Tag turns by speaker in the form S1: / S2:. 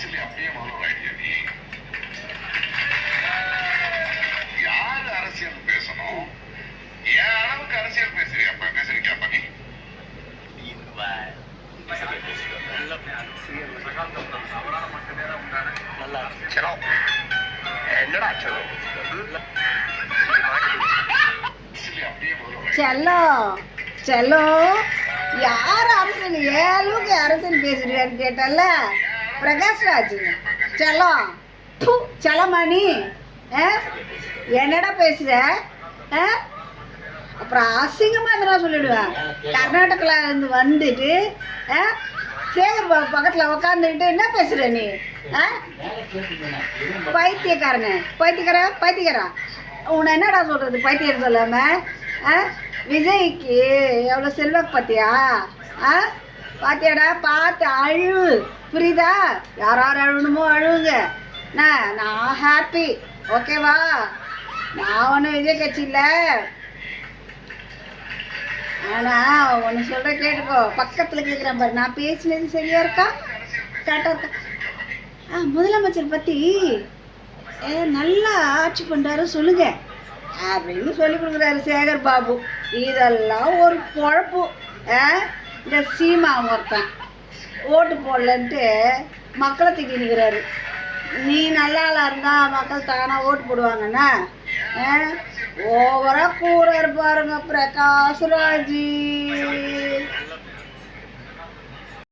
S1: அப்படியே முதல்ல ஐடியா நீ யாரு அரசியல் பேசணும்? என் அளவுக்கு அரசியல் பேசுறியாப்பா? பேசுறீங்கப்பா நீ? என்னடா
S2: செல்லம் செல்லம் யார் அரசியல் ஏழுக்கு அரசியல் பேசுறியான்னு கேட்டல பிரகாஷ்ராஜ் செல்லம் செல்லமணி என்னடா பேசுற? அப்புறம் அசிங்கமாக இருந்தா சொல்லிடுவேன். கர்நாடகாவில் இருந்து வந்துட்டு சேகர் பாபு பக்கத்தில் உக்காந்துக்கிட்டு என்ன பேசுகிற நீ? பைத்தியக்காரன் உன்னை என்னடா சொல்கிறது? பைத்தியம் சொல்லாமல் விஜய்க்கு எவ்வளோ செல்வாக்கு பார்த்தியா? பார்த்தியாடா? பார்த்து அழு, புரியுதா? யார் அழுணுமோ அழுவுங்க. நான் ஹாப்பி, ஓகேவா? நான் ஒன்றும் விஜய் கட்சி இல்லை. ஆனால் ஒன்று சொல்கிற கேட்டுக்கோ, பக்கத்தில் கேட்குறேன் பாரு. நான் பேசினது சரியா இருக்கா? கரெக்டாக இருக்கா? முதலமைச்சர் பற்றி நல்லா ஆட்சி பண்ணுறாரு சொல்லுங்க அப்படின்னு சொல்லி கொடுக்குறாரு சேகர் பாபு. இதெல்லாம் ஒரு குழப்பு. இந்த சீமா ஒருத்தன் ஓட்டு போடலன்ட்டு மக்களை தூக்கி நிற்கிறாரு. நீ நல்லா இருந்தால் மக்கள் தானாக ஓட்டு போடுவாங்கண்ணா. ஓவராக கூறாரு பாருங்க பிரகாஷ்ராஜ்.